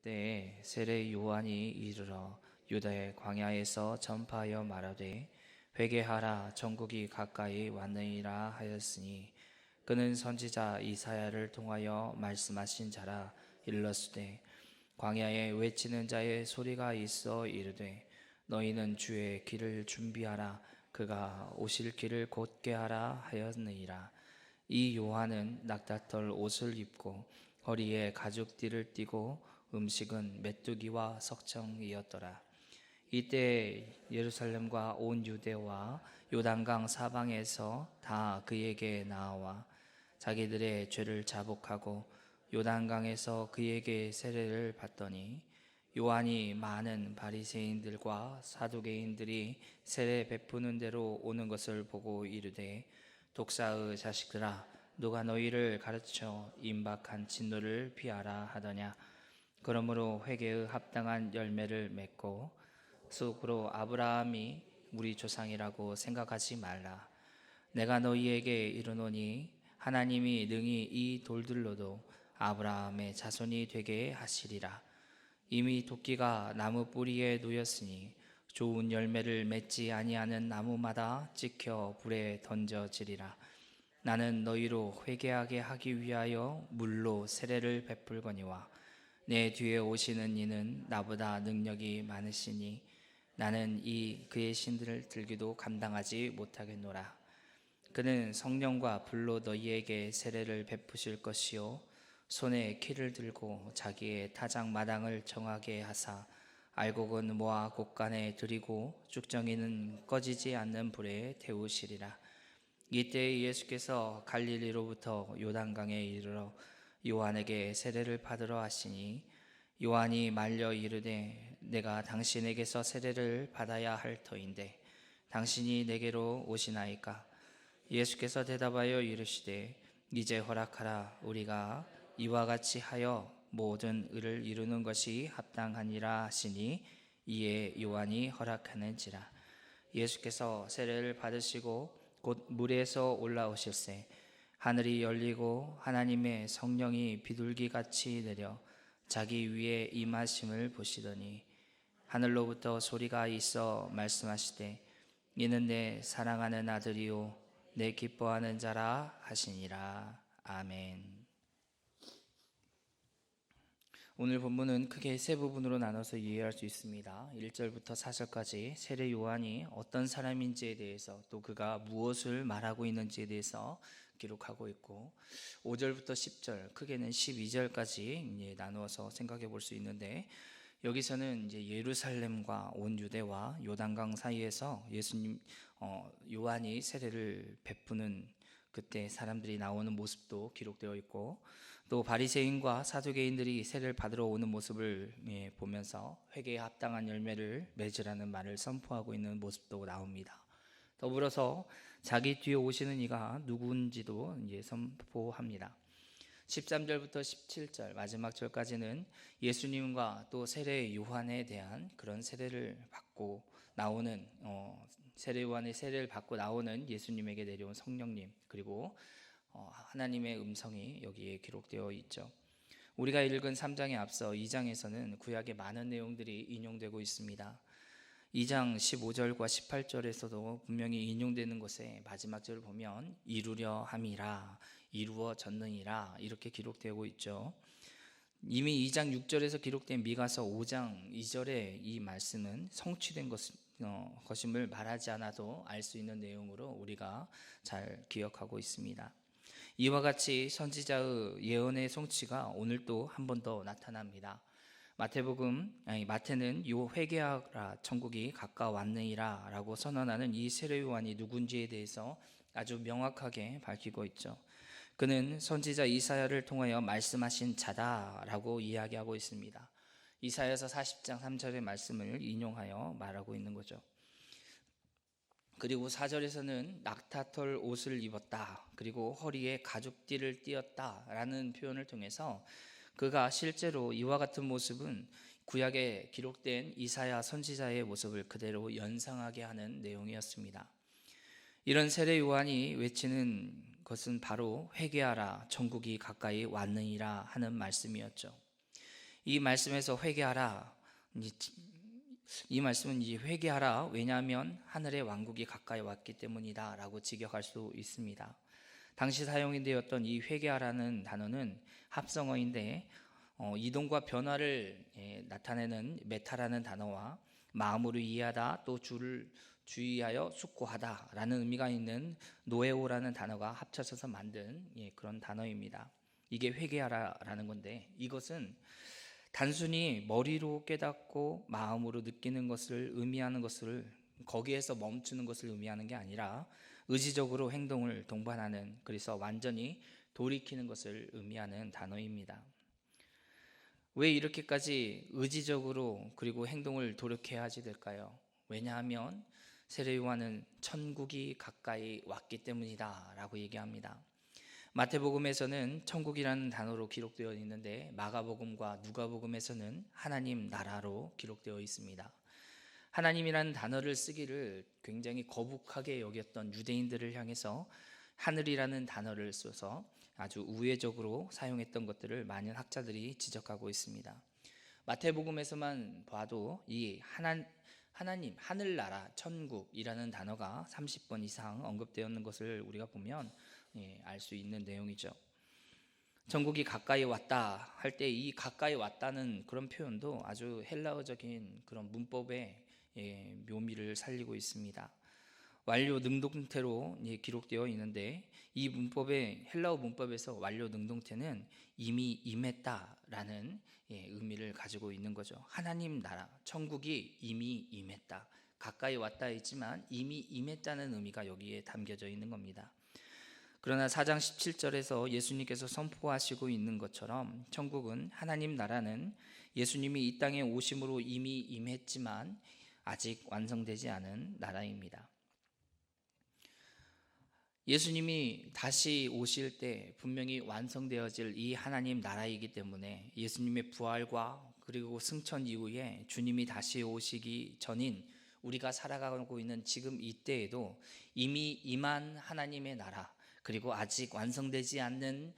그때에 세례 요한이 이르러 유다의 광야에서 전파하여 말하되 회개하라 천국이 가까이 왔느니라 하였으니 그는 선지자 이사야를 통하여 말씀하신 자라. 일렀으되 광야에 외치는 자의 소리가 있어 이르되 너희는 주의 길을 준비하라 그가 오실 길을 곧게 하라 하였느니라. 이 요한은 낙타털 옷을 입고 허리에 가죽띠를 띠고 음식은 메뚜기와 석청이었더라. 이때 예루살렘과 온 유대와 요단강 사방에서 다 그에게 나와 자기들의 죄를 자복하고 요단강에서 그에게 세례를 받더니 요한이 많은 바리새인들과 사두개인들이 세례 베푸는 대로 오는 것을 보고 이르되 독사의 자식들아 누가 너희를 가르쳐 임박한 진노를 피하라 하더냐. 그러므로 회개의 합당한 열매를 맺고 속으로 아브라함이 우리 조상이라고 생각하지 말라. 내가 너희에게 이르노니 하나님이 능히 이 돌들로도 아브라함의 자손이 되게 하시리라. 이미 도끼가 나무 뿌리에 놓였으니 좋은 열매를 맺지 아니하는 나무마다 찍혀 불에 던져지리라. 나는 너희로 회개하게 하기 위하여 물로 세례를 베풀거니와 내 뒤에 오시는 이는 나보다 능력이 많으시니 나는 이 그의 신들을 들기도 감당하지 못하겠노라. 그는 성령과 불로 너희에게 세례를 베푸실 것이요 손에 키를 들고 자기의 타작 마당을 정하게 하사 알곡은 모아 곳간에 들이고 쭉정이는 꺼지지 않는 불에 태우시리라. 이때 예수께서 갈릴리로부터 요단강에 이르러 요한에게 세례를 받으러 하시니 요한이 말려 이르되 내가 당신에게서 세례를 받아야 할 터인데 당신이 내게로 오시나이까. 예수께서 대답하여 이르시되 이제 허락하라. 우리가 이와 같이 하여 모든 의를 이루는 것이 합당하니라 하시니 이에 요한이 허락하는지라. 예수께서 세례를 받으시고 곧 물에서 올라오실새 하늘이 열리고 하나님의 성령이 비둘기같이 내려 자기 위에 임하심을 보시더니 하늘로부터 소리가 있어 말씀하시되 이는 내 사랑하는 아들이요 내 기뻐하는 자라 하시니라. 아멘. 오늘 본문은 크게 세 부분으로 나눠서 이해할 수 있습니다. 1절부터 4절까지 세례 요한이 어떤 사람인지에 대해서 또 그가 무엇을 말하고 있는지에 대해서 기록하고 있고 5절부터 10절 크게는 12절까지 나누어서 생각해 볼 수 있는데 여기서는 이제 예루살렘과 온 유대와 요단강 사이에서 예수님 요한이 세례를 베푸는 그때 사람들이 나오는 모습도 기록되어 있고 또 바리새인과 사두개인들이 세례를 받으러 오는 모습을 보면서 회개에 합당한 열매를 맺으라는 말을 선포하고 있는 모습도 나옵니다. 더불어서 자기 뒤에 오시는 이가 누구인지도 이제 선포합니다. 13절부터 17절 마지막 절까지는 예수님과 또 세례 요한에 대한 그런 세례를 받고 나오는 세례 요한의 세례를 받고 나오는 예수님에게 내려온 성령님 그리고 하나님의 음성이 여기에 기록되어 있죠. 우리가 읽은 3장에 앞서 2장에서는 구약의 많은 내용들이 인용되고 있습니다. 2장 15절과 18절에서도 분명히 인용되는 것에 마지막 절을 보면 이루려 함이라 이루어졌느니라 이렇게 기록되고 있죠. 이미 2장 6절에서 기록된 미가서 5장 2절의 이 말씀은 성취된 것임을 말하지 않아도 알 수 있는 내용으로 우리가 잘 기억하고 있습니다. 이와 같이 선지자의 예언의 성취가 오늘 또 한 번 더 나타납니다. 마태는 요 회개하라 천국이 가까웠느니라 라고 선언하는 이 세례 요한이 누군지에 대해서 아주 명확하게 밝히고 있죠. 그는 선지자 이사야를 통하여 말씀하신 자다라고 이야기하고 있습니다. 이사야서 40장 3절의 말씀을 인용하여 말하고 있는 거죠. 그리고 4절에서는 낙타털 옷을 입었다 그리고 허리에 가죽띠를 띠었다 라는 표현을 통해서 그가 실제로 이와 같은 모습은 구약에 기록된 이사야 선지자의 모습을 그대로 연상하게 하는 내용이었습니다. 이런 세례 요한이 외치는 것은 바로 회개하라 천국이 가까이 왔느니라 하는 말씀이었죠. 이 말씀에서 회개하라. 이 말씀은 이제 회개하라. 왜냐하면 하늘의 왕국이 가까이 왔기 때문이다라고 직역할 수 있습니다. 당시 사용되었던 이 회개하라는 단어는 합성어인데 이동과 변화를 나타내는 메타라는 단어와 마음으로 이해하다 또 주를 주의하여 숙고하다라는 의미가 있는 노에오라는 단어가 합쳐져서 만든 그런 단어입니다. 이게 회개하라라는 건데 이것은 단순히 머리로 깨닫고 마음으로 느끼는 것을 의미하는 것을 거기에서 멈추는 것을 의미하는 게 아니라 의지적으로 행동을 동반하는, 그래서 완전히 돌이키는 것을 의미하는 단어입니다. 왜 이렇게까지 의지적으로 그리고 행동을 돌이켜야지 될까요? 왜냐하면 세례 요한은 천국이 가까이 왔기 때문이다 라고 얘기합니다. 마태복음에서는 천국이라는 단어로 기록되어 있는데 마가복음과 누가복음에서는 하나님 나라로 기록되어 있습니다. 하나님이라는 단어를 쓰기를 굉장히 거북하게 여겼던 유대인들을 향해서 하늘이라는 단어를 써서 아주 우회적으로 사용했던 것들을 많은 학자들이 지적하고 있습니다. 마태복음에서만 봐도 이 하나님, 하늘나라, 천국이라는 단어가 30번 이상 언급되어 있는 것을 우리가 보면 알 수 있는 내용이죠. 천국이 가까이 왔다 할 때 이 가까이 왔다는 그런 표현도 아주 헬라어적인 그런 문법의 묘미를 살리고 있습니다. 완료 능동태로 기록되어 있는데 이 문법의 헬라어 문법에서 완료 능동태는 이미 임했다라는 의미를 가지고 있는 거죠. 하나님 나라, 천국이 이미 임했다. 가까이 왔다 했지만 이미 임했다는 의미가 여기에 담겨져 있는 겁니다. 그러나 4장 17절에서 예수님께서 선포하시고 있는 것처럼 천국은, 하나님 나라는 예수님이 이 땅에 오심으로 이미 임했지만 아직 완성되지 않은 나라입니다. 예수님이 다시 오실 때 분명히 완성되어질 이 하나님 나라이기 때문에 예수님의 부활과 그리고 승천 이후에 주님이 다시 오시기 전인 우리가 살아가고 있는 지금 이때에도 이미 임한 하나님의 나라, 그리고 아직 완성되지 않는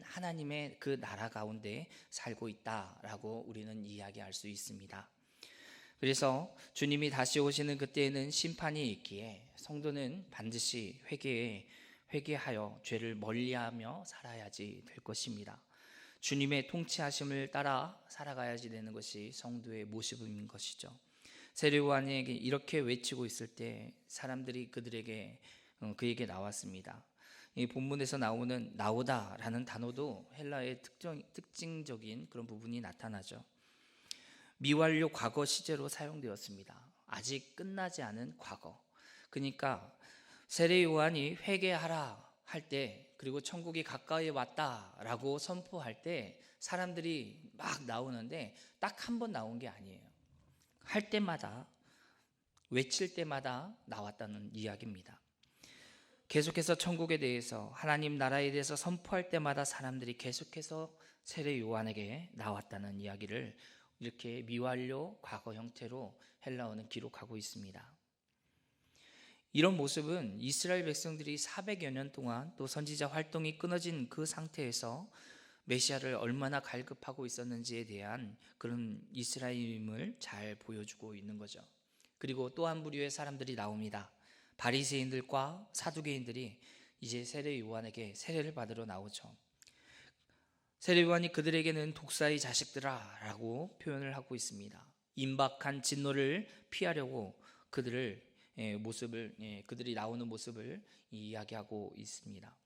하나님의 그 나라 가운데 살고 있다라고 우리는 이야기할 수 있습니다. 그래서 주님이 다시 오시는 그때에는 심판이 있기에 성도는 반드시 회개하여 죄를 멀리하며 살아야지 될 것입니다. 주님의 통치하심을 따라 살아가야지 되는 것이 성도의 모습인 것이죠. 세례 요한에게 이렇게 외치고 있을 때 사람들이 그에게 나왔습니다. 이 본문에서 나오는 나오다라는 단어도 헬라의 특징적인 그런 부분이 나타나죠. 미완료 과거 시제로 사용되었습니다. 아직 끝나지 않은 과거. 그러니까 세례 요한이 회개하라 할 때, 그리고 천국이 가까이 왔다라고 선포할 때 사람들이 막 나오는데 딱 한 번 나온 게 아니에요. 할 때마다, 외칠 때마다 나왔다는 이야기입니다. 계속해서 천국에 대해서, 하나님 나라에 대해서 선포할 때마다 사람들이 계속해서 세례 요한에게 나왔다는 이야기를 이렇게 미완료 과거 형태로 헬라어는 기록하고 있습니다. 이런 모습은 이스라엘 백성들이 400여 년 동안 또 선지자 활동이 끊어진 그 상태에서 메시아를 얼마나 갈급하고 있었는지에 대한 그런 이스라엘임을 잘 보여주고 있는 거죠. 그리고 또 한 부류의 사람들이 나옵니다. 바리새인들과 사두개인들이 이제 세례 요한에게 세례를 받으러 나오죠. 세례 요한이 그들에게는 독사의 자식들아 라고 표현을 하고 있습니다. 임박한 진노를 피하려고 그들이 나오는 모습을 이야기하고 있습니다.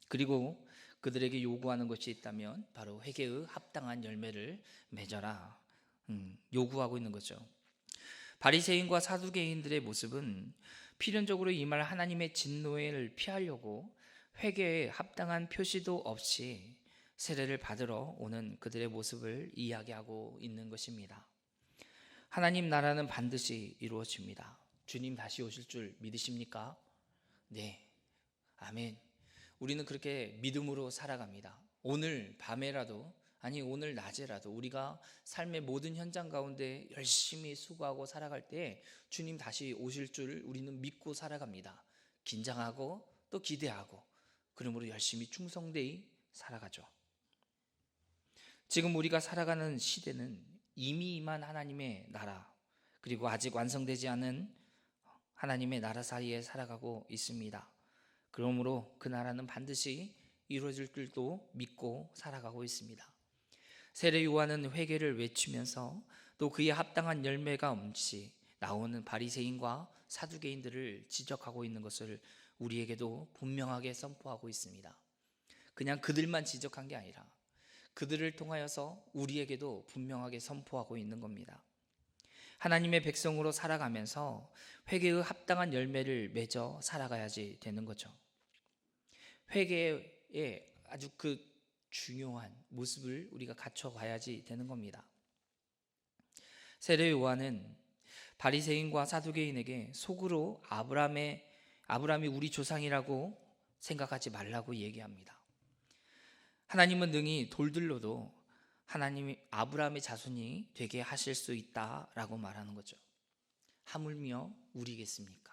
그리고 그들에게 요구하는 것이 있다면 바로 회개의 합당한 열매를 맺어라 요구하고 있는 거죠. 바리새인과 사두개인들의 모습은 필연적으로 임할 하나님의 진노를 피하려고 회개에 합당한 표시도 없이 세례를 받으러 오는 그들의 모습을 이야기하고 있는 것입니다. 하나님 나라는 반드시 이루어집니다. 주님 다시 오실 줄 믿으십니까? 네, 아멘. 우리는 그렇게 믿음으로 살아갑니다. 오늘 밤에라도, 아니 오늘 낮에라도 우리가 삶의 모든 현장 가운데 열심히 수고하고 살아갈 때 주님 다시 오실 줄 우리는 믿고 살아갑니다. 긴장하고 또 기대하고, 그러므로 열심히 충성되이 살아가죠. 지금 우리가 살아가는 시대는 이미 임한 하나님의 나라, 그리고 아직 완성되지 않은 하나님의 나라 사이에 살아가고 있습니다. 그러므로 그 나라는 반드시 이루어질 줄도 믿고 살아가고 있습니다. 세례 요한은 회개를 외치면서 또 그에 합당한 열매가 없이 나오는 바리새인과 사두개인들을 지적하고 있는 것을 우리에게도 분명하게 선포하고 있습니다. 그냥 그들만 지적한 게 아니라 그들을 통하여서 우리에게도 분명하게 선포하고 있는 겁니다. 하나님의 백성으로 살아가면서 회개의 합당한 열매를 맺어 살아가야지 되는 거죠. 회개의 아주 그 중요한 모습을 우리가 갖춰가야지 되는 겁니다. 세례 요한은 바리새인과 사두개인에게 속으로 아브라함이 우리 조상이라고 생각하지 말라고 얘기합니다. 하나님은 능히 돌들로도 하나님이 아브라함의 자손이 되게 하실 수 있다라고 말하는 거죠. 하물며 우리겠습니까?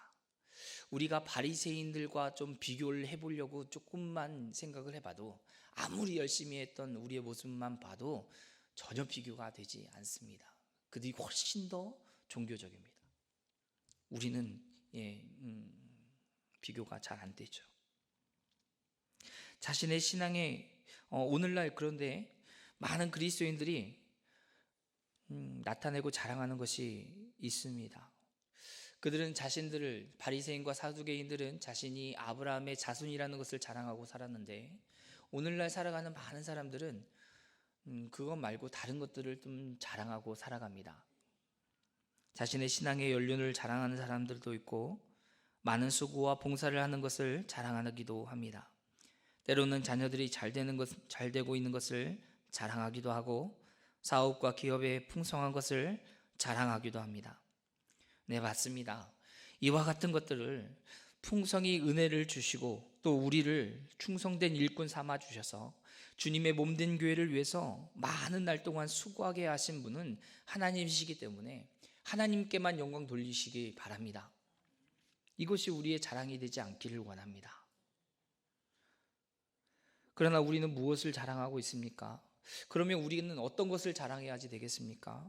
우리가 바리새인들과 좀 비교를 해보려고 조금만 생각을 해봐도 아무리 열심히 했던 우리의 모습만 봐도 전혀 비교가 되지 않습니다. 그들이 훨씬 더 종교적입니다. 우리는 비교가 잘 안 되죠. 자신의 신앙에 오늘날 그런데 많은 그리스도인들이 나타내고 자랑하는 것이 있습니다. 그들은 자신들을 바리새인과 사두개인들은 자신이 아브라함의 자손이라는 것을 자랑하고 살았는데 오늘날 살아가는 많은 사람들은 그것 말고 다른 것들을 좀 자랑하고 살아갑니다. 자신의 신앙의 연륜을 자랑하는 사람들도 있고 많은 수고와 봉사를 하는 것을 자랑하기도 합니다. 때로는 자녀들이 잘 되고 있는 것을 자랑하기도 하고 사업과 기업의 풍성한 것을 자랑하기도 합니다. 네, 맞습니다. 이와 같은 것들을 풍성히 은혜를 주시고 또 우리를 충성된 일꾼 삼아 주셔서 주님의 몸된 교회를 위해서 많은 날 동안 수고하게 하신 분은 하나님이시기 때문에 하나님께만 영광 돌리시기 바랍니다. 이것이 우리의 자랑이 되지 않기를 원합니다. 그러나 우리는 무엇을 자랑하고 있습니까? 그러면 우리는 어떤 것을 자랑해야지 되겠습니까?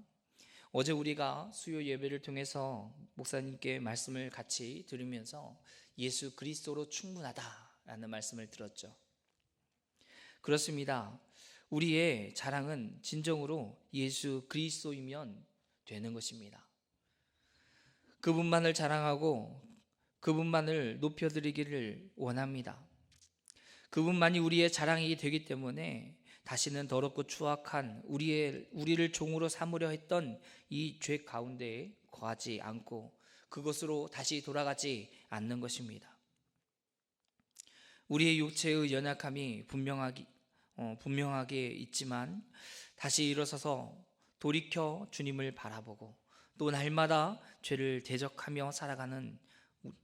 어제 우리가 수요 예배를 통해서 목사님께 말씀을 같이 들으면서 예수 그리스도로 충분하다라는 말씀을 들었죠. 그렇습니다. 우리의 자랑은 진정으로 예수 그리스도이면 되는 것입니다. 그분만을 자랑하고 그분만을 높여드리기를 원합니다. 그분만이 우리의 자랑이 되기 때문에 다시는 더럽고 추악한 우리를 종으로 삼으려 했던 이 죄 가운데에 거하지 않고 그것으로 다시 돌아가지 않는 것입니다. 우리의 육체의 연약함이 분명하게 있지만 다시 일어서서 돌이켜 주님을 바라보고 또 날마다 죄를 대적하며 살아가는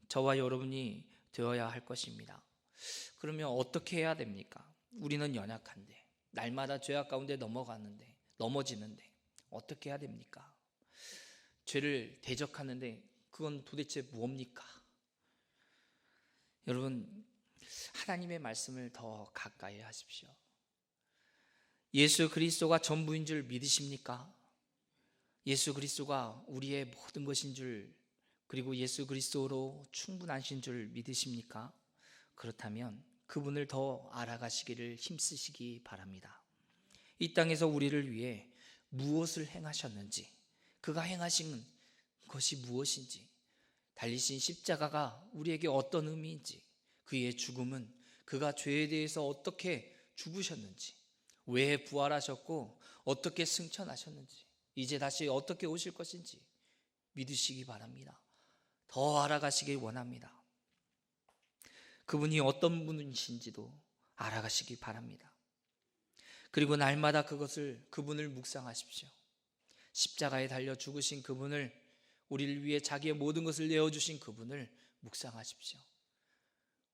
저와 여러분이 되어야 할 것입니다. 그러면 어떻게 해야 됩니까? 우리는 연약한데 날마다 죄악 가운데 넘어지는데 어떻게 해야 됩니까? 죄를 대적하는데 그건 도대체 뭡니까? 여러분, 하나님의 말씀을 더 가까이 하십시오. 예수 그리스도가 전부인 줄 믿으십니까? 예수 그리스도가 우리의 모든 것인 줄, 그리고 예수 그리스도로 충분하신 줄 믿으십니까? 그렇다면 그분을 더 알아가시기를 힘쓰시기 바랍니다. 이 땅에서 우리를 위해 무엇을 행하셨는지, 그가 행하신 것이 무엇인지, 달리신 십자가가 우리에게 어떤 의미인지, 그의 죽음은 그가 죄에 대해서 어떻게 죽으셨는지, 왜 부활하셨고 어떻게 승천하셨는지, 이제 다시 어떻게 오실 것인지 믿으시기 바랍니다. 더 알아가시길 원합니다. 그분이 어떤 분이신지도 알아가시기 바랍니다. 그리고 날마다 그분을 묵상하십시오. 십자가에 달려 죽으신 그분을, 우리를 위해 자기의 모든 것을 내어주신 그분을 묵상하십시오.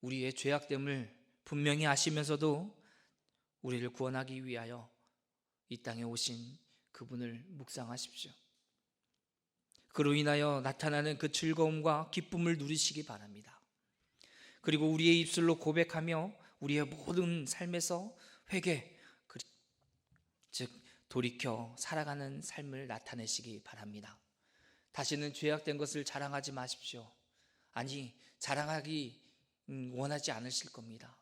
우리의 죄악됨을 분명히 아시면서도 우리를 구원하기 위하여 이 땅에 오신 그분을 묵상하십시오. 그로 인하여 나타나는 그 즐거움과 기쁨을 누리시기 바랍니다. 그리고 우리의 입술로 고백하며 우리의 모든 삶에서 회개, 즉 돌이켜 살아가는 삶을 나타내시기 바랍니다. 다시는 죄악된 것을 자랑하지 마십시오. 아니, 자랑하기 원하지 않으실 겁니다.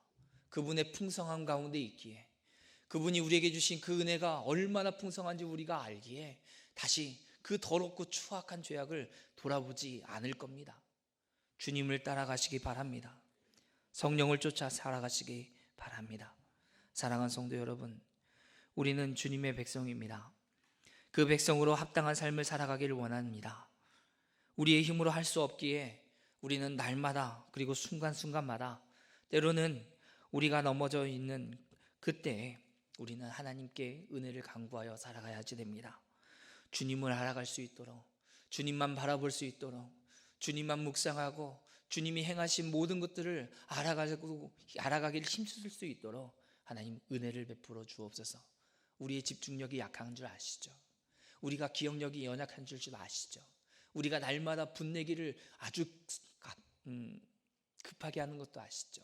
그분의 풍성함 가운데 있기에, 그분이 우리에게 주신 그 은혜가 얼마나 풍성한지 우리가 알기에 다시 그 더럽고 추악한 죄악을 돌아보지 않을 겁니다. 주님을 따라가시기 바랍니다. 성령을 쫓아 살아가시기 바랍니다. 사랑하는 성도 여러분, 우리는 주님의 백성입니다. 그 백성으로 합당한 삶을 살아가기를 원합니다. 우리의 힘으로 할 수 없기에 우리는 날마다, 그리고 순간순간마다, 때로는 우리가 넘어져 있는 그때에 우리는 하나님께 은혜를 간구하여 살아가야지 됩니다. 주님을 알아갈 수 있도록, 주님만 바라볼 수 있도록, 주님만 묵상하고 주님이 행하신 모든 것들을 알아가길 힘쓸 수 있도록 하나님 은혜를 베풀어 주옵소서. 우리의 집중력이 약한 줄 아시죠? 우리가 기억력이 연약한 줄 아시죠? 우리가 날마다 분내기를 아주 급하게 하는 것도 아시죠?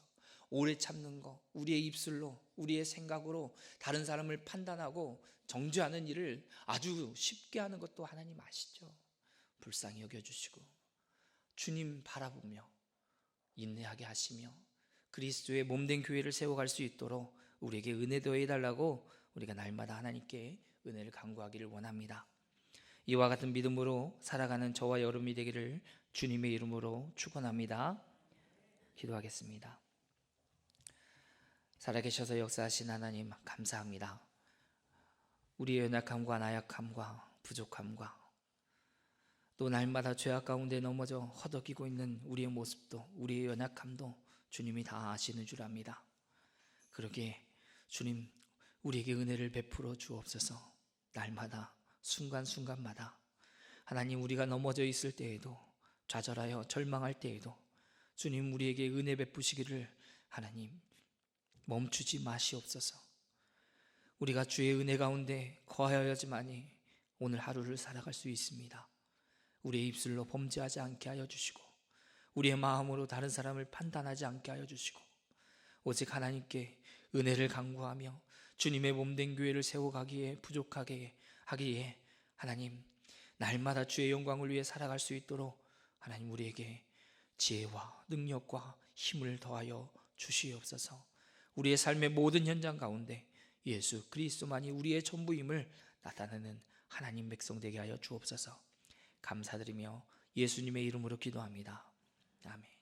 오래 참는 거, 우리의 입술로, 우리의 생각으로 다른 사람을 판단하고 정죄하는 일을 아주 쉽게 하는 것도 하나님 아시죠? 불쌍히 여겨주시고 주님 바라보며 인내하게 하시며 그리스도의 몸된 교회를 세워갈 수 있도록 우리에게 은혜 더해달라고 우리가 날마다 하나님께 은혜를 간구하기를 원합니다. 이와 같은 믿음으로 살아가는 저와 여러분이 되기를 주님의 이름으로 축원합니다. 기도하겠습니다. 살아계셔서 역사하신 하나님 감사합니다. 우리의 연약함과 나약함과 부족함과 또 날마다 죄악 가운데 넘어져 허덕이고 있는 우리의 모습도, 우리의 연약함도 주님이 다 아시는 줄 압니다. 그러기에 주님, 우리에게 은혜를 베풀어 주옵소서. 날마다 순간순간마다 하나님, 우리가 넘어져 있을 때에도, 좌절하여 절망할 때에도 주님 우리에게 은혜 베푸시기를 하나님 멈추지 마시옵소서. 우리가 주의 은혜 가운데 거하여야지만이 오늘 하루를 살아갈 수 있습니다. 우리의 입술로 범죄하지 않게 하여 주시고 우리의 마음으로 다른 사람을 판단하지 않게 하여 주시고 오직 하나님께 은혜를 간구하며 주님의 몸된 교회를 세워가기에 부족하게 하기에 하나님, 날마다 주의 영광을 위해 살아갈 수 있도록 하나님 우리에게 지혜와 능력과 힘을 더하여 주시옵소서. 우리의 삶의 모든 현장 가운데 예수 그리스도만이 우리의 전부임을 나타내는 하나님 백성 되게 하여 주옵소서. 감사드리며 예수님의 이름으로 기도합니다. 아멘.